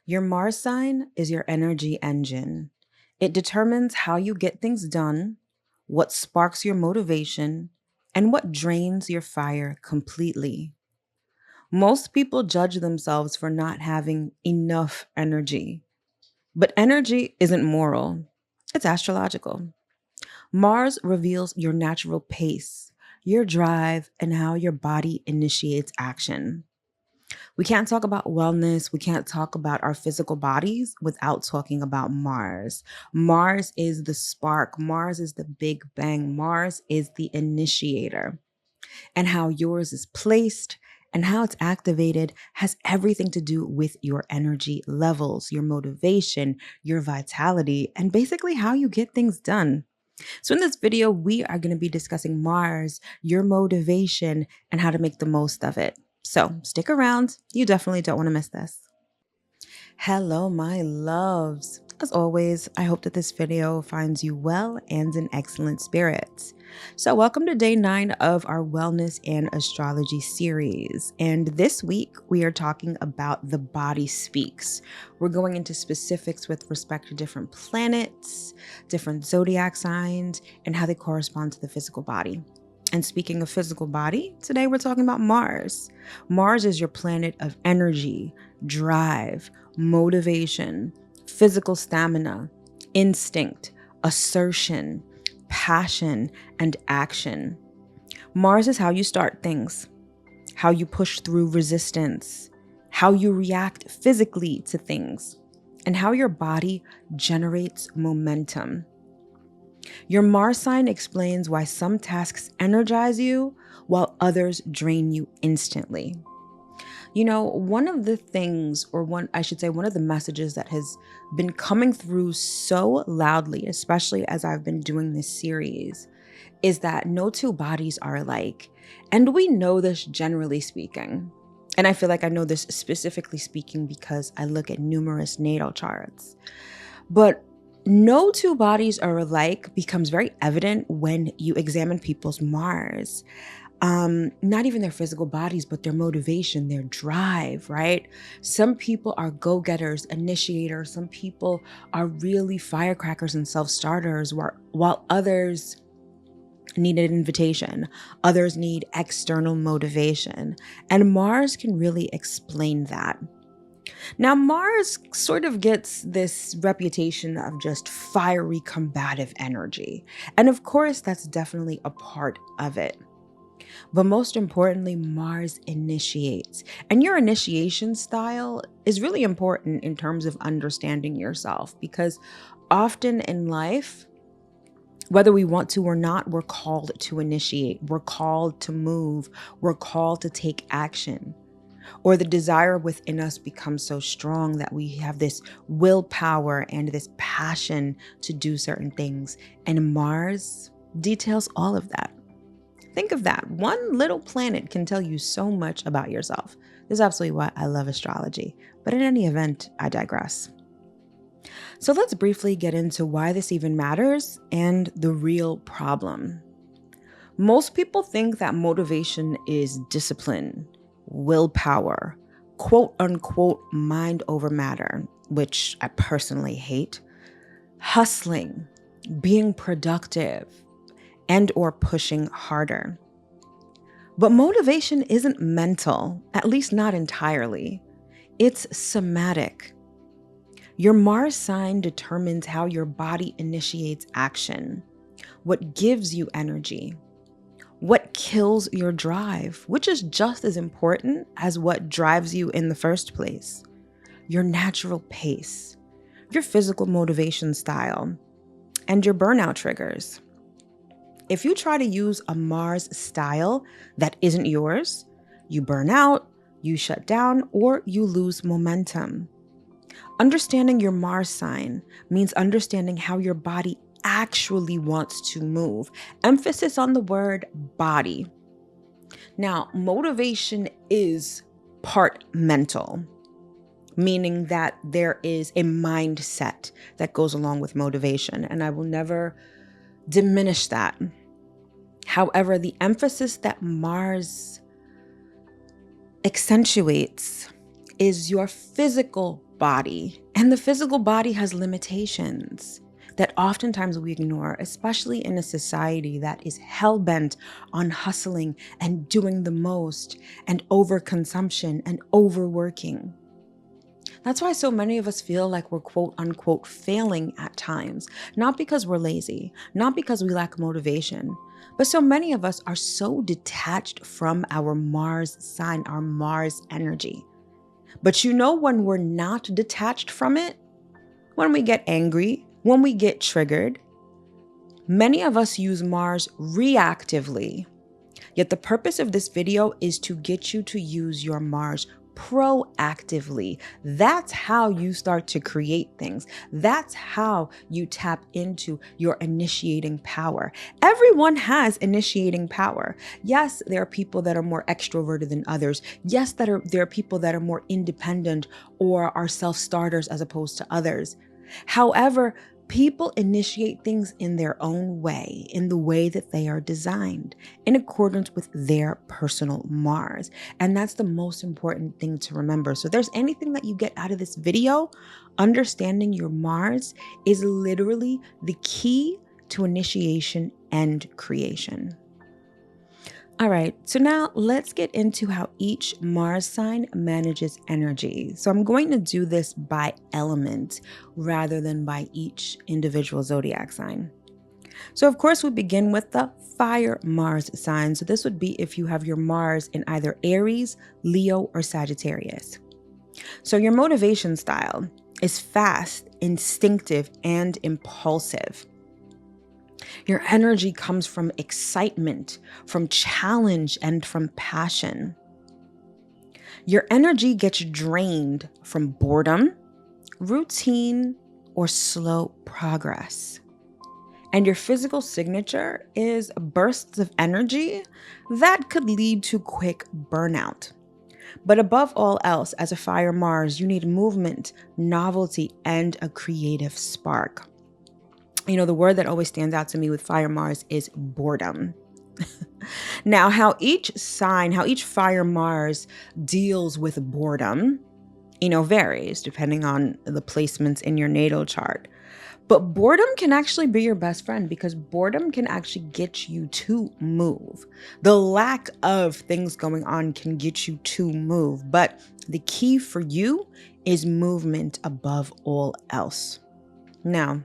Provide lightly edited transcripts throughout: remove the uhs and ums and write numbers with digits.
Your Mars sign is your energy engine. It determines how you get things done, what sparks your motivation, and what drains your fire completely. Most people judge themselves for not having enough energy, but energy isn't moral, it's astrological. Mars reveals your natural pace, your drive, and how your body initiates action. We can't talk about wellness. We can't talk about our physical bodies without talking about Mars. Mars is the spark. Mars is the big bang. Mars is the initiator. And how yours is placed and how it's activated has everything to do with your energy levels, your motivation, your vitality, and basically how you get things done. So, in this video, we are going to be discussing Mars, your motivation, and how to make the most of it. So, stick around. You definitely don't want to miss this. Hello, my loves. As always, I hope that this video finds you well and in excellent spirits. So, welcome to day 9 of our Wellness and Astrology series. And this week, we are talking about the body speaks. We're going into specifics with respect to different planets, different zodiac signs, and how they correspond to the physical body. And speaking of physical body, today we're talking about Mars. Mars is your planet of energy, drive, motivation, physical stamina, instinct, assertion, passion, and action. Mars is how you start things, how you push through resistance, how you react physically to things, and how your body generates momentum. Your Mars sign explains why some tasks energize you while others drain you instantly. You know, one of the things, or one of the messages that has been coming through so loudly, especially as I've been doing this series, is that no two bodies are alike. And we know this generally speaking. And I feel like I know this specifically speaking because I look at numerous natal charts. But no two bodies are alike becomes very evident when you examine people's Mars. Not even their physical bodies, but their motivation, their drive, right? Some people are go-getters, initiators. Some people are really firecrackers and self-starters, while others need an invitation. Others need external motivation. And Mars can really explain that. Now, Mars sort of gets this reputation of just fiery, combative energy. And of course, that's definitely a part of it. But most importantly, Mars initiates. And your initiation style is really important in terms of understanding yourself because often in life, whether we want to or not, we're called to initiate, we're called to move, we're called to take action. Or the desire within us becomes so strong that we have this willpower and this passion to do certain things. And Mars details all of that. Think of that. One little planet can tell you so much about yourself. This is absolutely why I love astrology. But in any event, I digress. So let's briefly get into why this even matters and the real problem. Most people think that motivation is discipline, willpower, quote unquote, mind over matter, which I personally hate, hustling, being productive, and or pushing harder. But motivation isn't mental, at least not entirely. It's somatic. Your Mars sign determines how your body initiates action, what gives you energy, what kills your drive, which is just as important as what drives you in the first place, your natural pace, your physical motivation style, and your burnout triggers. If you try to use a Mars style that isn't yours, you burn out, you shut down, or you lose momentum. Understanding your Mars sign means understanding how your body actually wants to move. Emphasis on the word body. Now, motivation is part mental, meaning that there is a mindset that goes along with motivation, and I will never diminish that. However, the emphasis that Mars accentuates is your physical body, and the physical body has limitations that oftentimes we ignore, especially in a society that is hell-bent on hustling and doing the most and overconsumption and overworking. That's why so many of us feel like we're quote unquote failing at times, not because we're lazy, not because we lack motivation, but so many of us are so detached from our Mars sign, our Mars energy. But you know when we're not detached from it? When we get angry, when we get triggered. Many of us use Mars reactively. Yet the purpose of this video is to get you to use your Mars proactively. That's how you start to create things. That's how you tap into your initiating power. Everyone has initiating power. Yes, there are people that are more extroverted than others. Yes, there are people that are more independent or are self-starters as opposed to others. However, people initiate things in their own way, in the way that they are designed, in accordance with their personal Mars. And that's the most important thing to remember. So if there's anything that you get out of this video, understanding your Mars is literally the key to initiation and creation. All right, so now let's get into how each Mars sign manages energy. So I'm going to do this by element rather than by each individual zodiac sign. So of course we begin with the fire Mars sign. So this would be if you have your Mars in either Aries, Leo, or Sagittarius. So your motivation style is fast, instinctive, and impulsive. Your energy comes from excitement, from challenge, and from passion. Your energy gets drained from boredom, routine, or slow progress. And your physical signature is bursts of energy that could lead to quick burnout. But above all else, as a fire Mars, you need movement, novelty, and a creative spark. You know, the word that always stands out to me with fire Mars is boredom. Now, how each fire Mars deals with boredom, varies depending on the placements in your natal chart. But boredom can actually be your best friend because boredom can actually get you to move. The lack of things going on can get you to move. But the key for you is movement above all else. Now,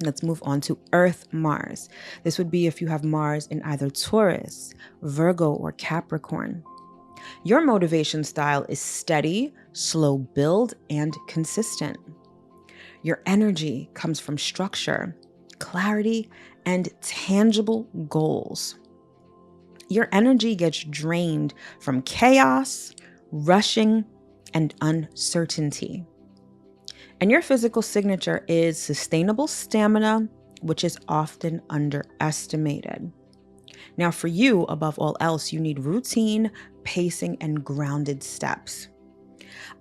let's move on to Earth Mars. This would be if you have Mars in either Taurus, Virgo, or Capricorn. Your motivation style is steady, slow build, and consistent. Your energy comes from structure, clarity, and tangible goals. Your energy gets drained from chaos, rushing, and uncertainty. And your physical signature is sustainable stamina, which is often underestimated. Now, for you, above all else, you need routine, pacing, and grounded steps.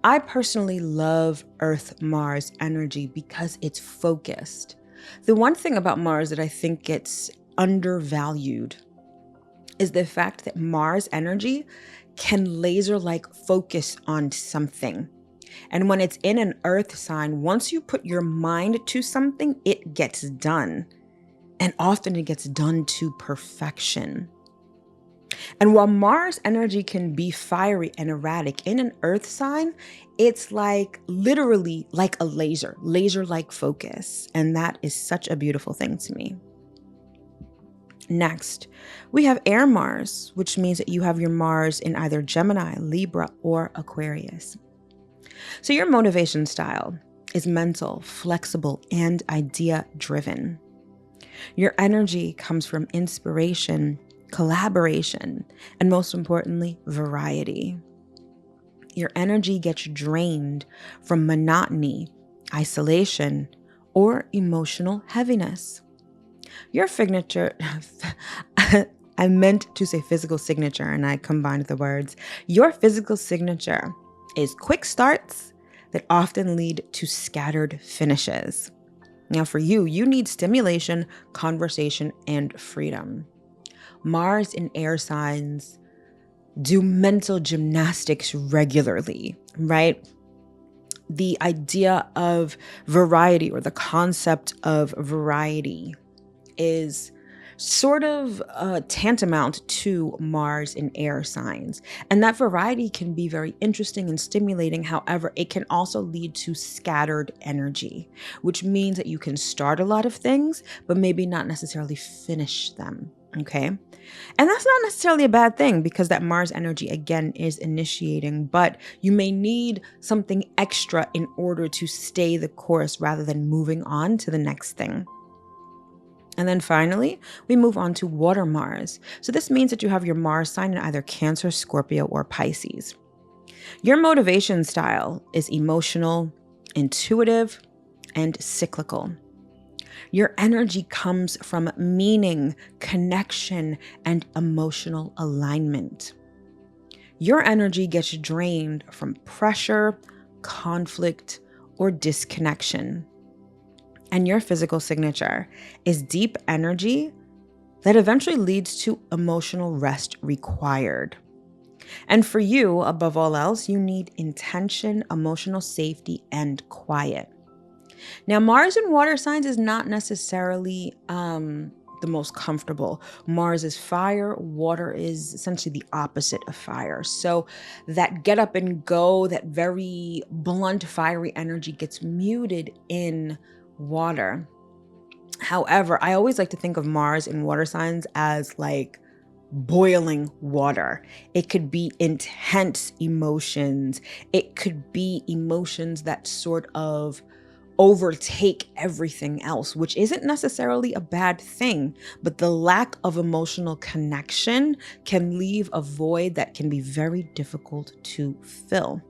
I personally love Earth Mars energy because it's focused. The one thing about Mars that I think gets undervalued is the fact that Mars energy can laser-like focus on something. And when it's in an Earth sign, once you put your mind to something, it gets done. And often it gets done to perfection. And while Mars energy can be fiery and erratic, in an Earth sign, it's like literally like a laser-like focus. And that is such a beautiful thing to me. Next, we have Air Mars, which means that you have your Mars in either Gemini, Libra, or Aquarius. So your motivation style is mental, flexible, and idea-driven. Your energy comes from inspiration, collaboration, and most importantly, variety. Your energy gets drained from monotony, isolation, or emotional heaviness. Your signature, I meant to say physical signature and I combined the words. Your physical signature is quick starts that often lead to scattered finishes. Now for you, you need stimulation, conversation, and freedom. Mars in air signs do mental gymnastics regularly, right? the idea of variety, or the concept of variety, is sort of tantamount to Mars in air signs. And that variety can be very interesting and stimulating. However, it can also lead to scattered energy, which means that you can start a lot of things, but maybe not necessarily finish them. Okay. And that's not necessarily a bad thing, because that Mars energy, again, is initiating, but you may need something extra in order to stay the course rather than moving on to the next thing. And then finally, we move on to water Mars. So this means that you have your Mars sign in either Cancer, Scorpio, or Pisces. Your motivation style is emotional, intuitive, and cyclical. Your energy comes from meaning, connection, and emotional alignment. Your energy gets drained from pressure, conflict, or disconnection. And your physical signature is deep energy that eventually leads to emotional rest required. And for you, above all else, you need intention, emotional safety, and quiet. Now, Mars in water signs is not necessarily the most comfortable. Mars is fire. Water is essentially the opposite of fire. So that get up and go, that very blunt, fiery energy gets muted in water. However, I always like to think of Mars in water signs as like boiling water. It could be intense emotions. It could be emotions that sort of overtake everything else, which isn't necessarily a bad thing, but the lack of emotional connection can leave a void that can be very difficult to fill.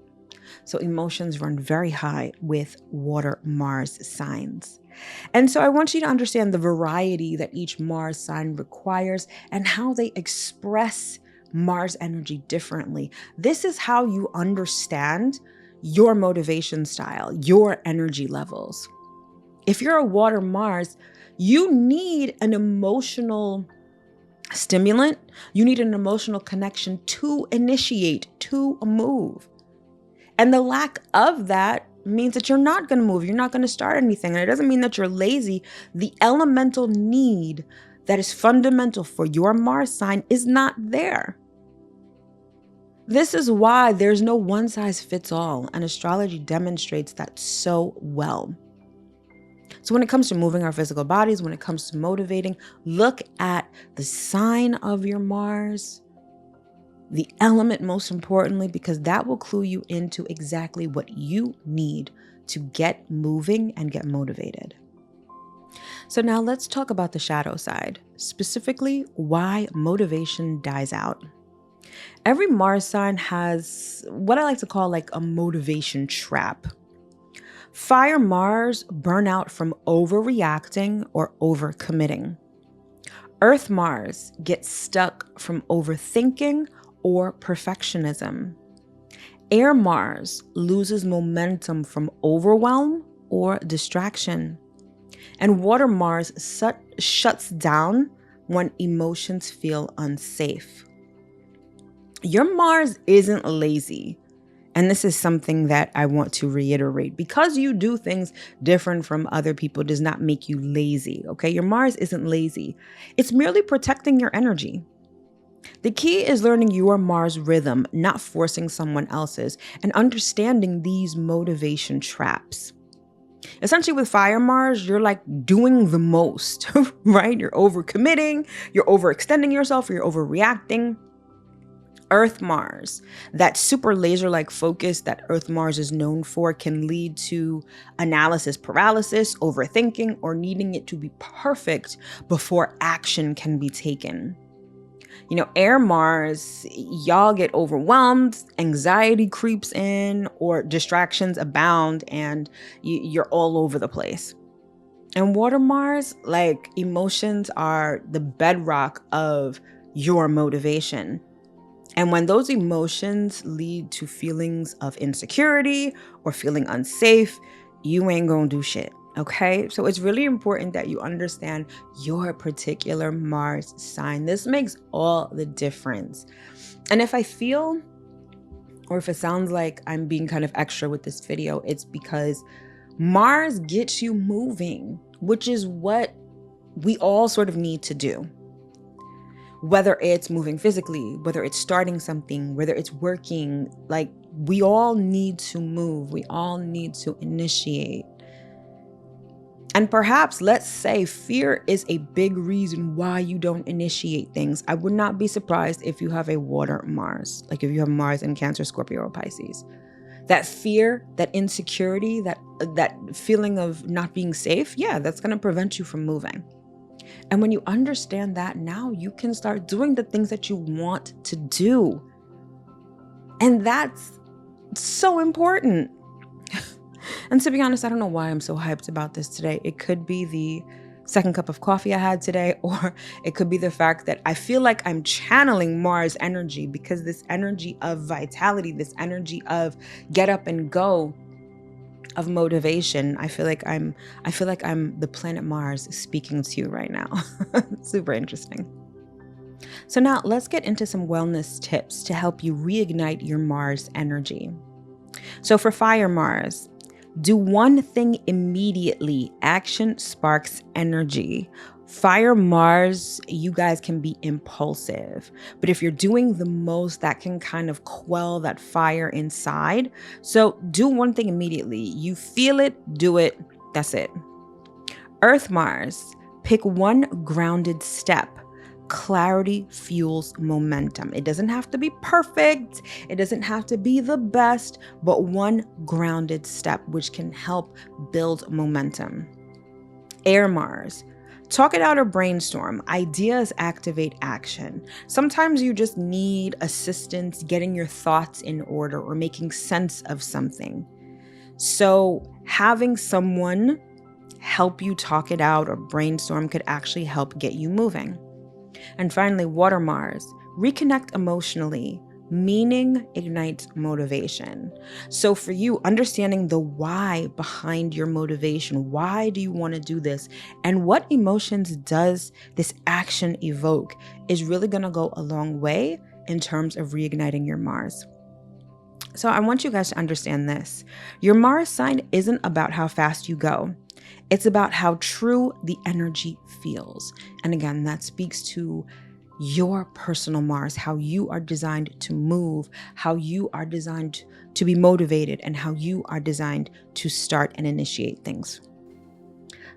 So emotions run very high with water Mars signs. And so I want you to understand the variety that each Mars sign requires and how they express Mars energy differently. This is how you understand your motivation style, your energy levels. If you're a water Mars, you need an emotional stimulant. You need an emotional connection to initiate, to move. And the lack of that means that you're not going to move. You're not going to start anything. And it doesn't mean that you're lazy. The elemental need that is fundamental for your Mars sign is not there. This is why there's no one size fits all, and astrology demonstrates that so well. So when it comes to moving our physical bodies, when it comes to motivating, look at the sign of your Mars, the element most importantly, because that will clue you into exactly what you need to get moving and get motivated. So now let's talk about the shadow side, specifically why motivation dies out. Every Mars sign has what I like to call like a motivation trap. Fire Mars burn out from overreacting or overcommitting. Earth Mars gets stuck from overthinking or perfectionism. Air Mars loses momentum from overwhelm or distraction. And Water Mars shuts down when emotions feel unsafe. Your Mars isn't lazy. And this is something that I want to reiterate. Because you do things different from other people does not make you lazy, okay? Your Mars isn't lazy. It's merely protecting your energy. The key is learning your Mars rhythm, not forcing someone else's, and understanding these motivation traps. Essentially with Fire Mars, you're like doing the most, right? You're overcommitting, you're overextending yourself, or you're overreacting. Earth Mars, that super laser-like focus that Earth Mars is known for, can lead to analysis paralysis, overthinking, or needing it to be perfect before action can be taken. You know, Air Mars, y'all get overwhelmed, anxiety creeps in, or distractions abound, and you're all over the place. And Water Mars, like, emotions are the bedrock of your motivation. And when those emotions lead to feelings of insecurity or feeling unsafe, you ain't gonna do shit, okay? So it's really important that you understand your particular Mars sign. This makes all the difference. And if I feel or if it sounds like I'm being kind of extra with this video, it's because Mars gets you moving, which is what we all sort of need to do. Whether it's moving physically, whether it's starting something, whether it's working, like we all need to move. We all need to initiate. And perhaps, let's say, fear is a big reason why you don't initiate things. I would not be surprised if you have a water Mars, like if you have Mars in Cancer, Scorpio, or Pisces. That fear, that insecurity, that feeling of not being safe, yeah, that's going to prevent you from moving. And when you understand that, now you can start doing the things that you want to do. And that's so important. And to be honest, I don't know why I'm so hyped about this today. It could be the second cup of coffee I had today, or it could be the fact that I feel like I'm channeling Mars energy, because this energy of vitality, this energy of get up and go, of motivation, I feel like I'm the planet Mars speaking to you right now. Super interesting. So now let's get into some wellness tips to help you reignite your Mars energy. So for Fire Mars, do one thing immediately. Action sparks energy. Fire Mars, you guys can be impulsive, but if you're doing the most, that can kind of quell that fire inside. So do one thing immediately. You feel it, do it. That's it. Earth Mars, pick one grounded step. Clarity fuels momentum. It doesn't have to be perfect. It doesn't have to be the best, but one grounded step, which can help build momentum. Air Mars, talk it out or brainstorm. Ideas activate action. Sometimes you just need assistance getting your thoughts in order or making sense of something. So having someone help you talk it out or brainstorm could actually help get you moving. And finally, Water Mars, reconnect emotionally. Meaning ignites motivation. So for you, understanding the why behind your motivation, why do you want to do this, and what emotions does this action evoke, is really going to go a long way in terms of reigniting your Mars. So I want you guys to understand this. Your Mars sign isn't about how fast you go. It's about how true the energy feels. And again, that speaks to your personal Mars, how you are designed to move, how you are designed to be motivated, and how you are designed to start and initiate things.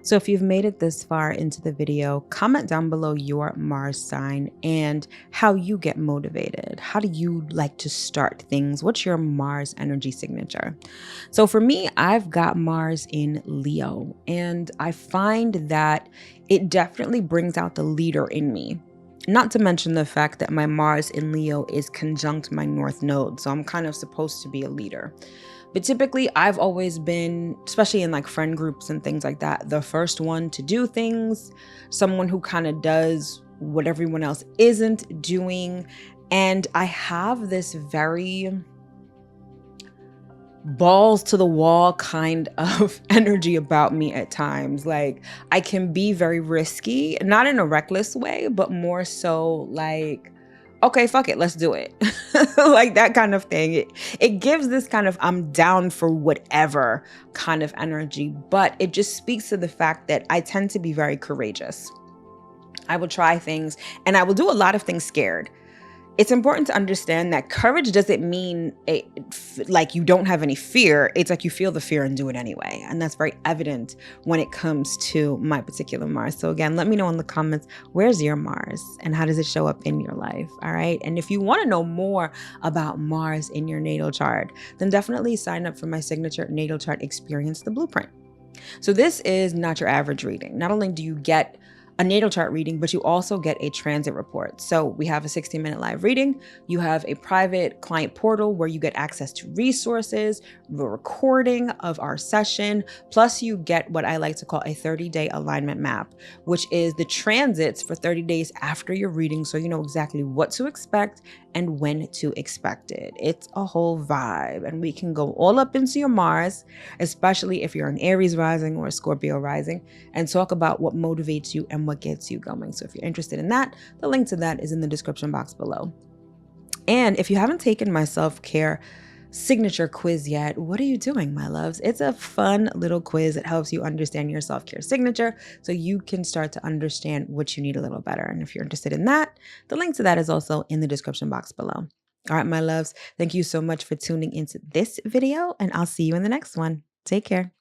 So if you've made it this far into the video, comment down below your Mars sign and how you get motivated. How do you like to start things? What's your Mars energy signature? So for me, I've got Mars in Leo, and I find that it definitely brings out the leader in me. Not to mention the fact that my Mars in Leo is conjunct my North Node, so I'm kind of supposed to be a leader. But typically, I've always been, especially in like friend groups and things like that, the first one to do things, someone who kind of does what everyone else isn't doing. And I have this very balls to the wall kind of energy about me at times. Like I can be very risky, not in a reckless way, but more so like, okay, fuck it, let's do it. Like that kind of thing. It gives this kind of I'm down for whatever kind of energy, but it just speaks to the fact that I tend to be very courageous. I will try things and I will do a lot of things scared. It's important to understand that courage doesn't mean like you don't have any fear. It's like you feel the fear and do it anyway. And that's very evident when it comes to my particular Mars. So again, let me know in the comments, where's your Mars and how does it show up in your life? All right. And if you want to know more about Mars in your natal chart, then definitely sign up for my signature natal chart experience, the blueprint. So this is not your average reading. Not only do you get a natal chart reading, but you also get a transit report. So we have a 60-minute live reading. You have a private client portal where you get access to resources, the recording of our session, plus you get what I like to call a 30-day alignment map, which is the transits for 30 days after your reading, so you know exactly what to expect and when to expect it. It's a whole vibe, and we can go all up into your Mars, especially if you're an Aries rising or a Scorpio rising, and talk about what motivates you and what gets you going. So if you're interested in that, the link to that is in the description box below. And if you haven't taken my self-care signature quiz yet, what are you doing, my loves? It's a fun little quiz that helps you understand your self-care signature so you can start to understand what you need a little better. And if you're interested in that, the link to that is also in the description box below. All right, my loves, thank you so much for tuning into this video, and I'll see you in the next one. Take care.